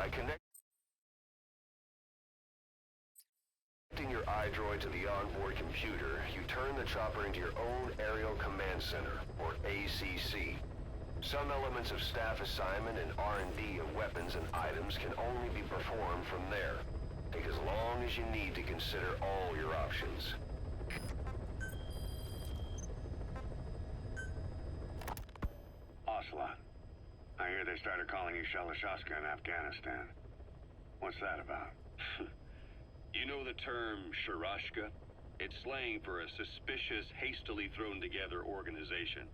By connecting your iDroid to the onboard computer, you turn the chopper into your own Aerial Command Center, or ACC. Some elements of staff assignment and R&D of weapons and items can only be performed from there. Take as long as you need to consider all your options. Ocelot, I hear they started calling you Shalashaska in Afghanistan. What's that about? You know the term Sharashka? It's slang for a suspicious, hastily thrown together organization.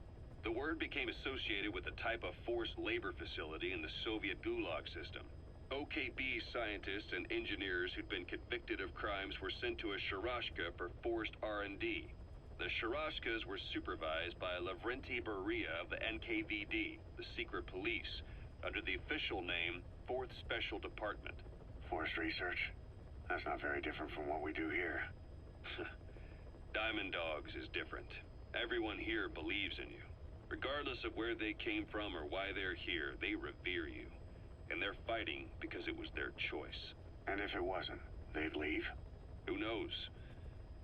The word became associated with a type of forced labor facility in the Soviet Gulag system. OKB scientists and engineers who'd been convicted of crimes were sent to a Sharashka for forced R&D. The Sharashkas were supervised by Lavrenti Beria of the NKVD, the secret police, under the official name 4th Special Department. Forced research? That's not very different from what we do here. Diamond Dogs is different. Everyone here believes in you. Regardless of where they came from or why they're here, they revere you. And they're fighting because it was their choice. And if it wasn't, they'd leave? Who knows?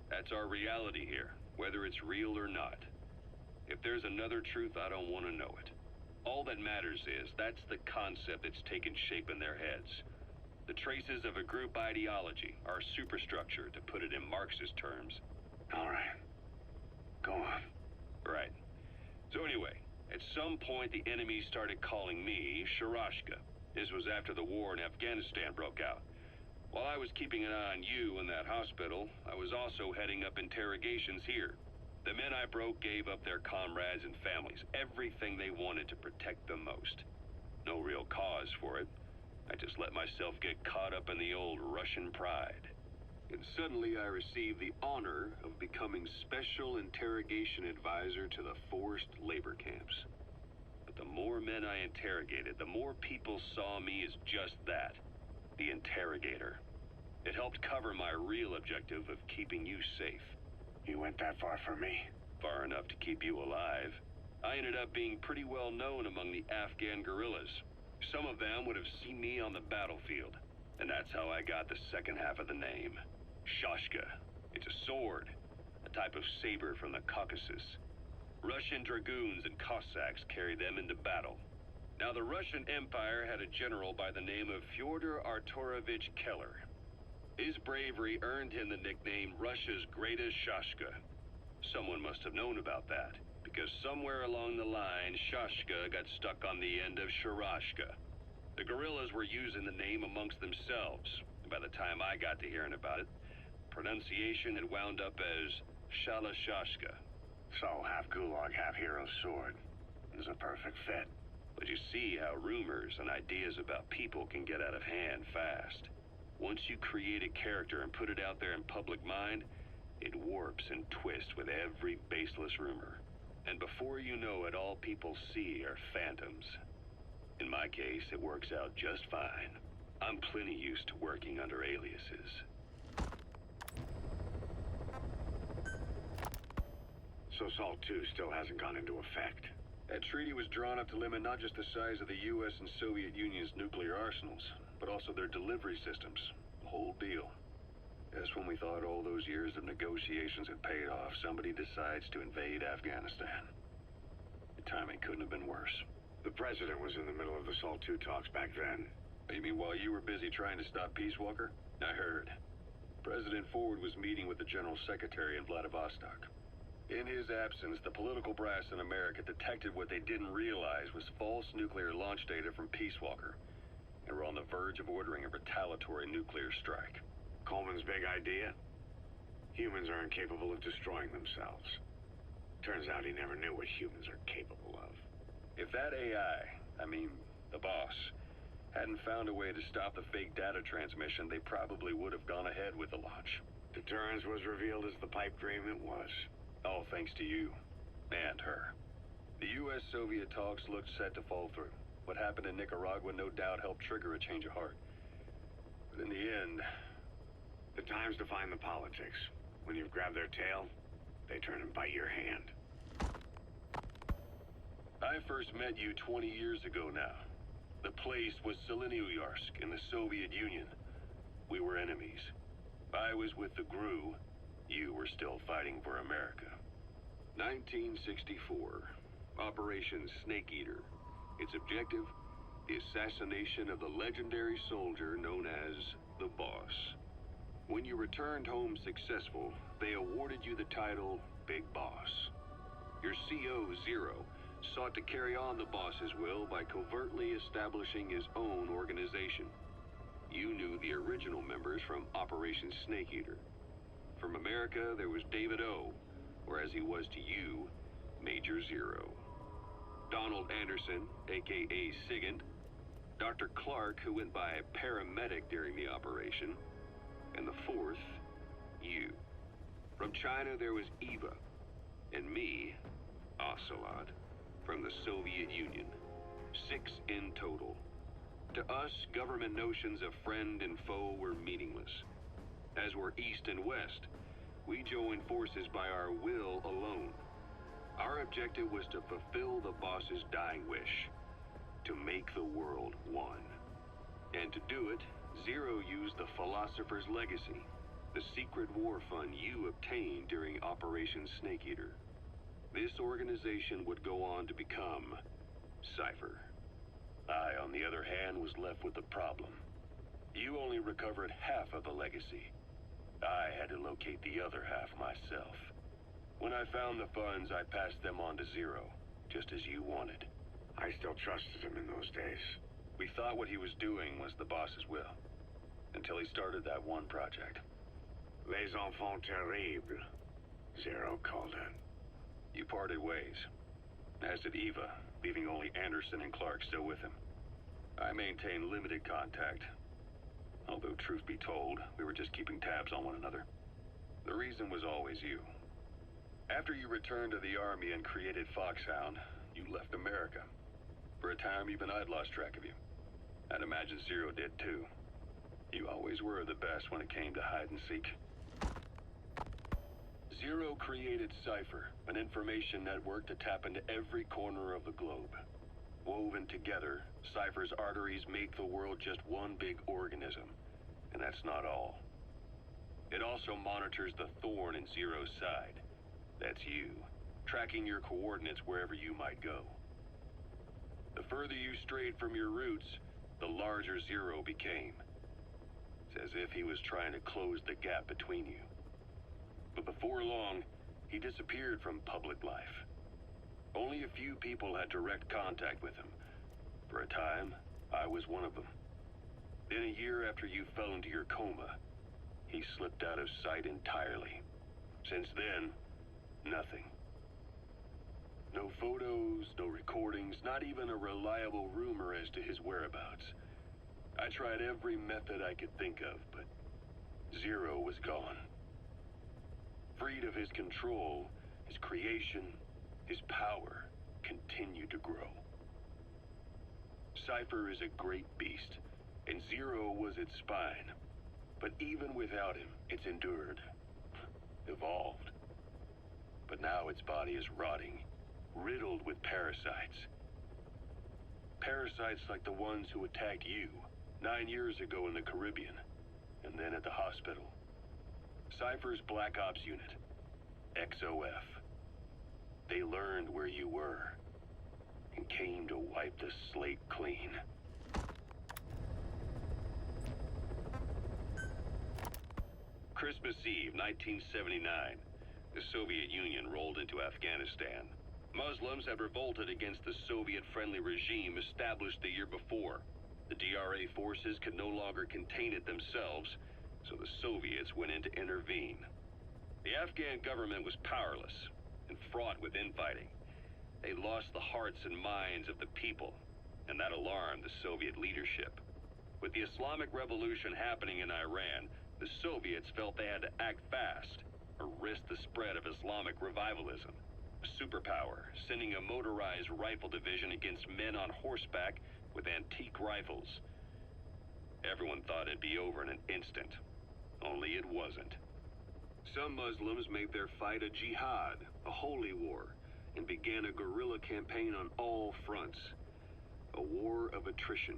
That's our reality here, whether it's real or not. If there's another truth, I don't want to know it. All that matters is that's the concept that's taken shape in their heads. The traces of a group ideology, our superstructure, to put it in Marxist terms. All right. Go on. Right. So anyway, at some point the enemy started calling me Sharashka. This was after the war in Afghanistan broke out. While I was keeping an eye on you in that hospital, I was also heading up interrogations here. The men I broke gave up their comrades and families, everything they wanted to protect them most. No real cause for it. I just let myself get caught up in the old Russian pride. And suddenly I received the honor of becoming Special Interrogation Advisor to the forced labor camps. But the more men I interrogated, the more people saw me as just that, the interrogator. It helped cover my real objective of keeping you safe. You went that far for me? Far enough to keep you alive. I ended up being pretty well known among the Afghan guerrillas. Some of them would have seen me on the battlefield, and that's how I got the second half of the name. Shashka. It's a sword, a type of saber from the Caucasus. Russian dragoons and Cossacks carried them into battle. Now, the Russian Empire had a general by the name of Fyodor Arturovich Keller. His bravery earned him the nickname Russia's Greatest Shashka. Someone must have known about that, because somewhere along the line, Shashka got stuck on the end of Sharashka. The guerrillas were using the name amongst themselves, and by the time I got to hearing about it, pronunciation had wound up as Shalashashka. So, half Gulag, half hero sword. It was a perfect fit. But you see how rumors and ideas about people can get out of hand fast. Once you create a character and put it out there in public mind, it warps and twists with every baseless rumor. And before you know it, all people see are phantoms. In my case, it works out just fine. I'm plenty used to working under aliases. So SALT II still hasn't gone into effect? That treaty was drawn up to limit not just the size of the U.S. and Soviet Union's nuclear arsenals, but also their delivery systems. The whole deal. Just when we thought all those years of negotiations had paid off, somebody decides to invade Afghanistan. The timing couldn't have been worse. The president was in the middle of the SALT II talks back then. You mean while you were busy trying to stop Peace Walker? I heard. President Ford was meeting with the General Secretary in Vladivostok. In his absence, the political brass in America detected what they didn't realize was false nuclear launch data from Peace Walker, and were on the verge of ordering a retaliatory nuclear strike. Coleman's big idea? Humans are incapable of destroying themselves. Turns out he never knew what humans are capable of. If that AI, the boss, hadn't found a way to stop the fake data transmission, they probably would have gone ahead with the launch. Deterrence was revealed as the pipe dream it was. All thanks to you. And her. The U.S.-Soviet talks looked set to fall through. What happened in Nicaragua no doubt helped trigger a change of heart. But in the end... The time's to find the politics. When you've grabbed their tail, they turn and bite your hand. I first met you 20 years ago now. The place was Selenouyarsk in the Soviet Union. We were enemies. I was with the GRU. You were still fighting for America. 1964. Operation Snake Eater. Its objective? The assassination of the legendary soldier known as the Boss. When you returned home successful, they awarded you the title Big Boss. Your CO, Zero, sought to carry on the boss's will by covertly establishing his own organization. You knew the original members from Operation Snake Eater. From America, there was David O, or as he was to you, Major Zero. Donald Anderson, aka Sigint. Dr. Clark, who went by paramedic during the operation. And the fourth, you. From China, there was Eva. And me, Ocelot, from the Soviet Union. 6 in total. To us, government notions of friend and foe were meaningless. As were East and West, we joined forces by our will alone. Our objective was to fulfill the boss's dying wish, to make the world one. And to do it, Zero used the Philosopher's Legacy, the secret war fund you obtained during Operation Snake Eater. This organization would go on to become Cypher. I, on the other hand, was left with the problem. You only recovered half of the legacy. I had to locate the other half myself. When I found the funds, I passed them on to Zero, just as you wanted. I still trusted him in those days. We thought what he was doing was the boss's will, until he started that one project. Les enfants terribles, Zero called it. You parted ways, as did Eva, leaving only Anderson and Clark still with him. I maintained limited contact, although truth be told, we were just keeping tabs on one another. The reason was always you. After you returned to the Army and created Foxhound, you left America. For a time, even I'd lost track of you. I'd imagine Zero did too. You always were the best when it came to hide and seek. Zero created Cypher, an information network to tap into every corner of the globe. Woven together, Cypher's arteries make the world just one big organism. And that's not all. It also monitors the thorn in Zero's side. That's you, tracking your coordinates wherever you might go. The further you strayed from your roots, the larger Zero became. It's as if he was trying to close the gap between you. But before long, he disappeared from public life. Only a few people had direct contact with him. For a time, I was one of them. Then a year after you fell into your coma, he slipped out of sight entirely. Since then, nothing. No photos, no recordings, not even a reliable rumor as to his whereabouts. I tried every method I could think of, but Zero was gone. Freed of his control, his creation, his power continued to grow. Cypher is a great beast, and Zero was its spine. But even without him, it's endured, evolved. But now its body is rotting, riddled with parasites. Parasites like the ones who attacked you 9 years ago in the Caribbean, and then at the hospital. Cypher's Black Ops Unit, XOF. They learned where you were, and came to wipe the slate clean. Christmas Eve, 1979. The Soviet Union rolled into Afghanistan. Muslims had revolted against the Soviet-friendly regime established the year before. The DRA forces could no longer contain it themselves, so the Soviets went in to intervene. The Afghan government was powerless and fraught with infighting. They lost the hearts and minds of the people, and that alarmed the Soviet leadership. With the Islamic Revolution happening in Iran, the Soviets felt they had to act fast or risk the spread of Islamic revivalism. A superpower, sending a motorized rifle division against men on horseback with antique rifles. Everyone thought it'd be over in an instant, only it wasn't. Some Muslims made their fight a jihad, a holy war, and began a guerrilla campaign on all fronts. A war of attrition.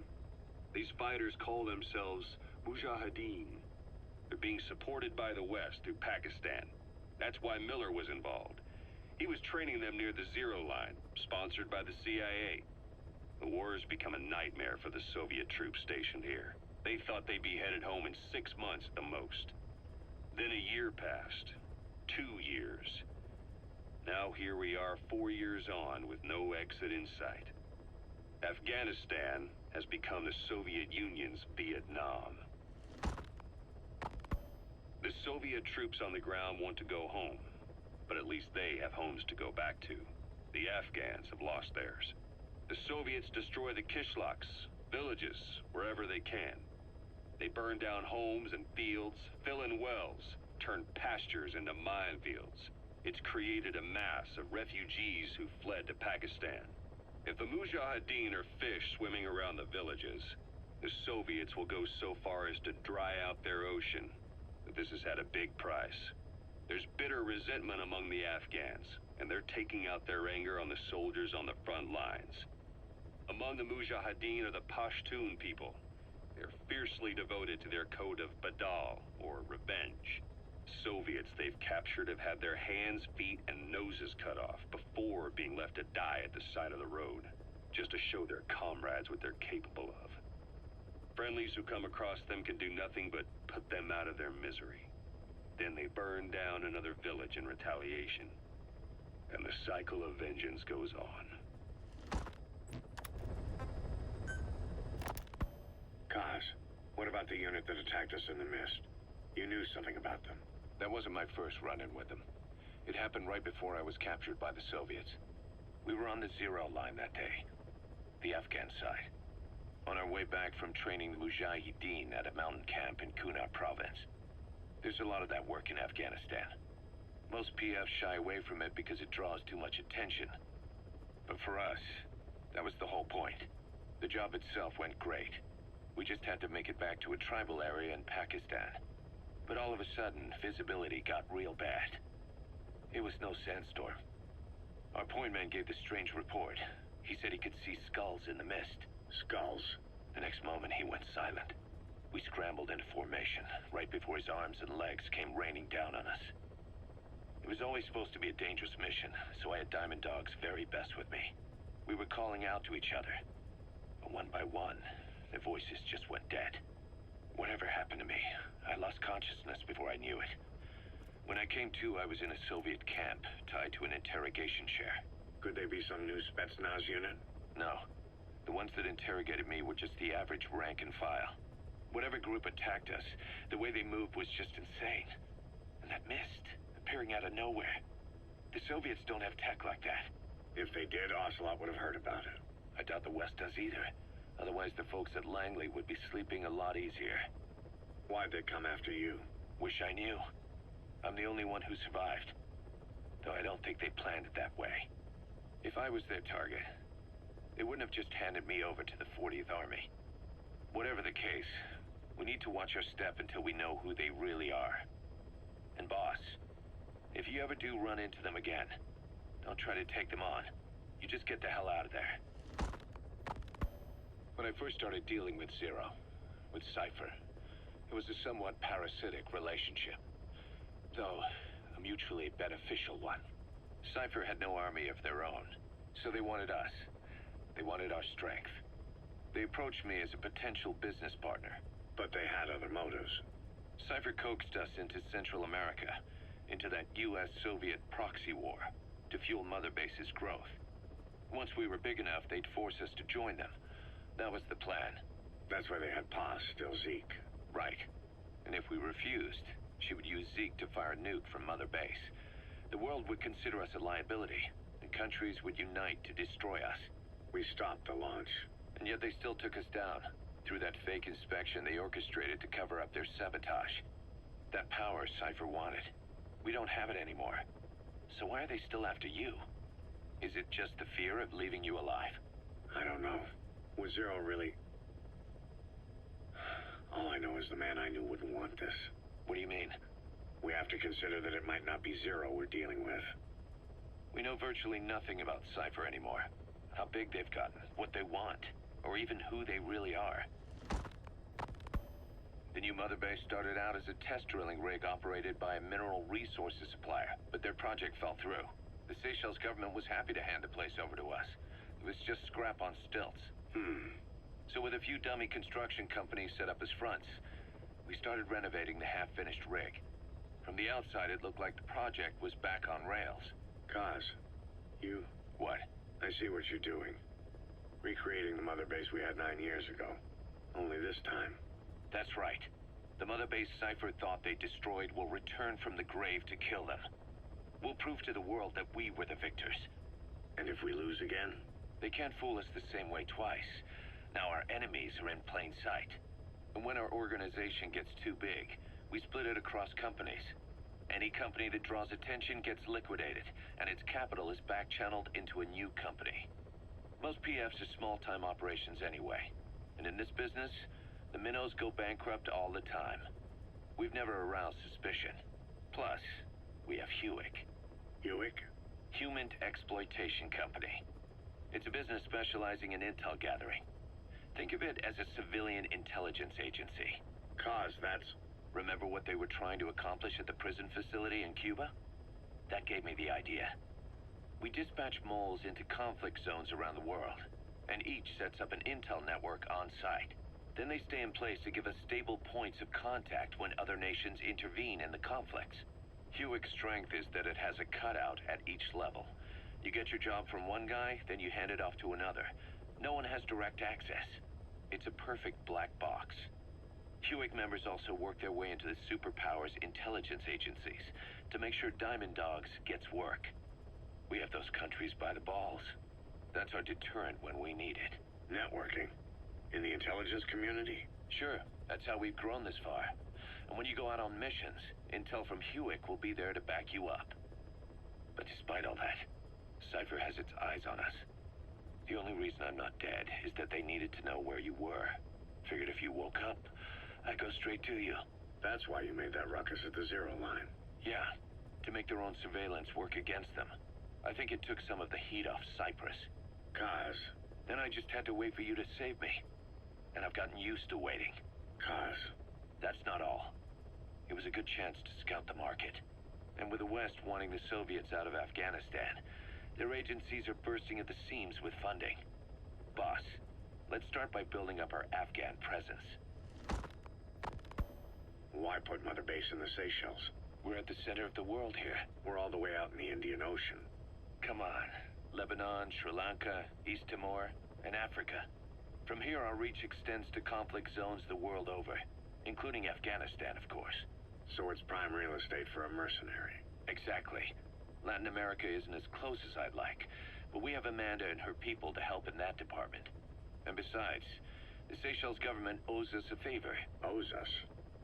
These fighters call themselves Mujahideen. They're being supported by the West through Pakistan. That's why Miller was involved. He was training them near the Zero Line, sponsored by the CIA. The war has become a nightmare for the Soviet troops stationed here. They thought they'd be headed home in 6 months at the most. Then a year passed. 2 years. Now here we are 4 years on with no exit in sight. Afghanistan has become the Soviet Union's Vietnam. The Soviet troops on the ground want to go home, but at least they have homes to go back to. The Afghans have lost theirs. The Soviets destroy the kishlaks, villages, wherever they can. They burn down homes and fields, fill in wells, turn pastures into minefields. It's created a mass of refugees who fled to Pakistan. If the Mujahideen are fish swimming around the villages, the Soviets will go so far as to dry out their ocean. But this has had a big price. There's bitter resentment among the Afghans, and they're taking out their anger on the soldiers on the front lines. Among the Mujahideen are the Pashtun people. They're fiercely devoted to their code of Badal, or revenge. Soviets they've captured have had their hands, feet, and noses cut off before being left to die at the side of the road, just to show their comrades what they're capable of. Friendlies who come across them can do nothing but put them out of their misery. Then they burn down another village in retaliation. And the cycle of vengeance goes on. Kaz, what about the unit that attacked us in the mist? You knew something about them. That wasn't my first run-in with them. It happened right before I was captured by the Soviets. We were on the Zero Line that day, the Afghan side, on our way back from training the Mujahideen at a mountain camp in Kunar province. There's a lot of that work in Afghanistan. Most PFs shy away from it because it draws too much attention. But for us, that was the whole point. The job itself went great. We just had to make it back to a tribal area in Pakistan. But all of a sudden, visibility got real bad. It was no sandstorm. Our point man gave this strange report. He said he could see skulls in the mist. Skulls? The next moment, he went silent. We scrambled into formation, right before his arms and legs came raining down on us. It was always supposed to be a dangerous mission, so I had Diamond Dog's very best with me. We were calling out to each other. But one by one, their voices just went dead. Whatever happened to me, I lost consciousness before I knew it. When I came to, I was in a Soviet camp, tied to an interrogation chair. Could they be some new Spetsnaz unit? No. The ones that interrogated me were just the average rank and file. Whatever group attacked us, the way they moved was just insane. And that mist, appearing out of nowhere. The Soviets don't have tech like that. If they did, Ocelot would have heard about it. I doubt the West does either. Otherwise, the folks at Langley would be sleeping a lot easier. Why'd they come after you? Wish I knew. I'm the only one who survived. Though I don't think they planned it that way. If I was their target, they wouldn't have just handed me over to the 40th Army. Whatever the case, we need to watch our step until we know who they really are. And boss, if you ever do run into them again, don't try to take them on. You just get the hell out of there. When I first started dealing with Zero, with Cypher, it was a somewhat parasitic relationship. Though, a mutually beneficial one. Cypher had no army of their own, so they wanted us. They wanted our strength. They approached me as a potential business partner. But they had other motives. Cypher coaxed us into Central America, into that US-Soviet proxy war, to fuel Mother Base's growth. Once we were big enough, they'd force us to join them. That was the plan. That's why they had Paz, still Zeke. Right. And if we refused, she would use Zeke to fire a nuke from Mother Base. The world would consider us a liability, and countries would unite to destroy us. We stopped the launch. And yet they still took us down. Through that fake inspection they orchestrated to cover up their sabotage. That power Cypher wanted. We don't have it anymore. So why are they still after you? Is it just the fear of leaving you alive? I don't know. Was Zero really... All I know is the man I knew wouldn't want this. What do you mean? We have to consider that it might not be Zero we're dealing with. We know virtually nothing about Cypher anymore. How big they've gotten, what they want. or even who they really are. The new mother base started out as a test drilling rig operated by a mineral resources supplier, but their project fell through. The Seychelles government was happy to hand the place over to us. It was just scrap on stilts. So with a few dummy construction companies set up as fronts, we started renovating the half-finished rig. From the outside, it looked like the project was back on rails. Kaz, you... What? I see what you're doing. Recreating the mother base we had 9 years ago. Only this time. That's right. The mother base Cypher thought they destroyed will return from the grave to kill them. We'll prove to the world that we were the victors. And if we lose again? They can't fool us the same way twice. Now our enemies are in plain sight. And when our organization gets too big, we split it across companies. Any company that draws attention gets liquidated, and its capital is back-channeled into a new company. Most PFs are small-time operations anyway. And in this business, the minnows go bankrupt all the time. We've never aroused suspicion. Plus, we have Hewick. Hewick? Human Exploitation Company. It's a business specializing in intel gathering. Think of it as a civilian intelligence agency. Kaz, that's... Remember what they were trying to accomplish at the prison facility in Cuba? That gave me the idea. We dispatch moles into conflict zones around the world, and each sets up an intel network on site. Then they stay in place to give us stable points of contact when other nations intervene in the conflicts. Hewick's strength is that it has a cutout at each level. You get your job from one guy, then you hand it off to another. No one has direct access. It's a perfect black box. Hewick members also work their way into the superpowers intelligence agencies to make sure Diamond Dogs gets work. We have those countries by the balls. That's our deterrent when we need it. Networking? In the intelligence community? Sure, that's how we've grown this far. And when you go out on missions, intel from Hewick will be there to back you up. But despite all that, Cypher has its eyes on us. The only reason I'm not dead is that they needed to know where you were. Figured if you woke up, I'd go straight to you. That's why you made that ruckus at the Zero Line. Yeah, to make their own surveillance work against them. I think it took some of the heat off Cyprus. Kaz. Then I just had to wait for you to save me. And I've gotten used to waiting. Kaz. That's not all. It was a good chance to scout the market. And with the West wanting the Soviets out of Afghanistan, their agencies are bursting at the seams with funding. Boss, let's start by building up our Afghan presence. Why put Mother Base in the Seychelles? We're at the center of the world here. We're all the way out in the Indian Ocean. Come on. Lebanon, Sri Lanka, East Timor, and Africa. From here, our reach extends to conflict zones the world over, including Afghanistan, of course. So it's prime real estate for a mercenary. Exactly. Latin America isn't as close as I'd like, but we have Amanda and her people to help in that department. And besides, the Seychelles government owes us a favor. Owes us?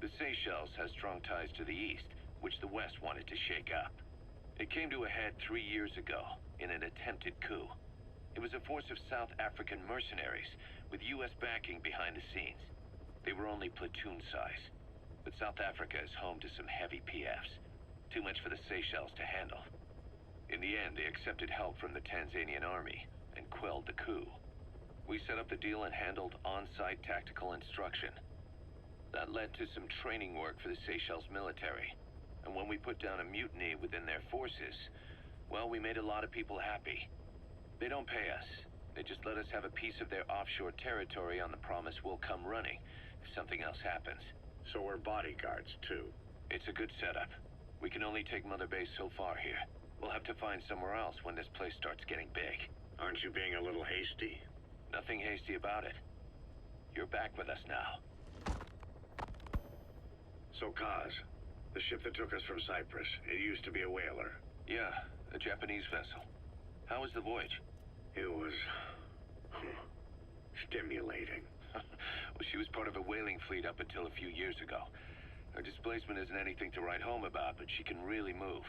The Seychelles has strong ties to the east, which the West wanted to shake up. It came to a head 3 years ago, in an attempted coup. It was a force of South African mercenaries, with U.S. backing behind the scenes. They were only platoon size. But South Africa is home to some heavy PFs. Too much for the Seychelles to handle. In the end, they accepted help from the Tanzanian army, and quelled the coup. We set up the deal and handled on-site tactical instruction. That led to some training work for the Seychelles military. And when we put down a mutiny within their forces, well, we made a lot of people happy. They don't pay us. They just let us have a piece of their offshore territory on the promise we'll come running if something else happens. So we're bodyguards, too. It's a good setup. We can only take Mother Base so far here. We'll have to find somewhere else when this place starts getting big. Aren't you being a little hasty? Nothing hasty about it. You're back with us now. So, Kaz, the ship that took us from Cyprus, it used to be a whaler. Yeah, a Japanese vessel. How was the voyage? It was... stimulating. Well, she was part of a whaling fleet up until a few years ago. Her displacement isn't anything to write home about, but she can really move.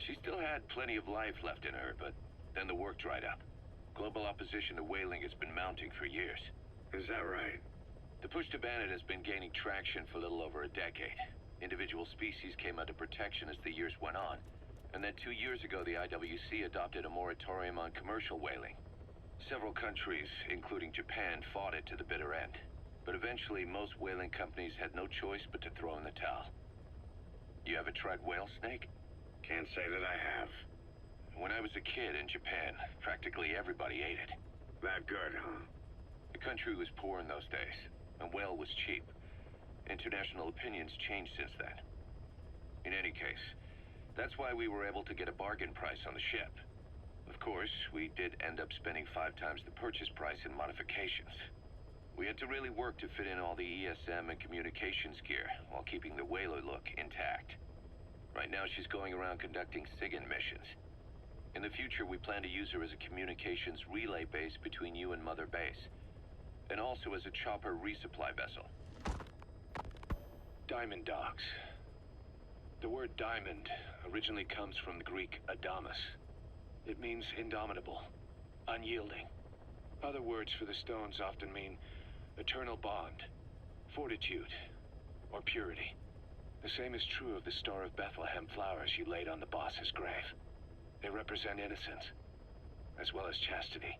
She still had plenty of life left in her, but then the work dried up. Global opposition to whaling has been mounting for years. Is that right? The push to ban it has been gaining traction for a little over a decade. Individual species came under protection as the years went on. And then 2 years ago, the IWC adopted a moratorium on commercial whaling. Several countries, including Japan, fought it to the bitter end. But eventually, most whaling companies had no choice but to throw in the towel. You ever tried whale snake? Can't say that I have. When I was a kid in Japan, practically everybody ate it. That good, huh? The country was poor in those days, and whale was cheap. International opinions changed since then. In any case, that's why we were able to get a bargain price on the ship. Of course, we did end up spending 5 times the purchase price in modifications. We had to really work to fit in all the ESM and communications gear while keeping the whaler look intact. Right now, she's going around conducting SIGINT missions. In the future, we plan to use her as a communications relay base between you and Mother Base, and also as a chopper resupply vessel. Diamond dogs. The word diamond originally comes from the Greek adamas. It means indomitable, unyielding. Other words for the stones often mean eternal bond, fortitude, or purity. The same is true of the Star of Bethlehem flowers you laid on the boss's grave. They represent innocence, as well as chastity,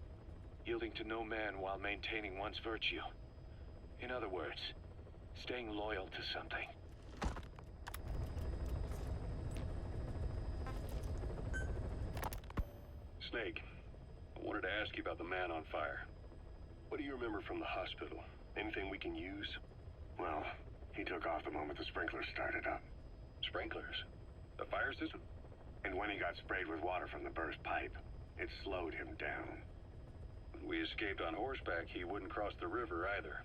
yielding to no man while maintaining one's virtue. In other words, staying loyal to something. Snake, I wanted to ask you about the man on fire. What do you remember from the hospital? Anything we can use? Well, he took off the moment the sprinklers started up. Sprinklers? The fire system? And when he got sprayed with water from the burst pipe, it slowed him down. When we escaped on horseback, he wouldn't cross the river either.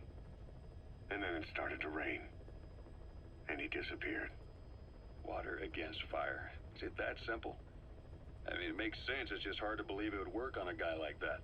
And then it started to rain. And he disappeared. Water against fire. Is it that simple? I mean, it makes sense. It's just hard to believe it would work on a guy like that.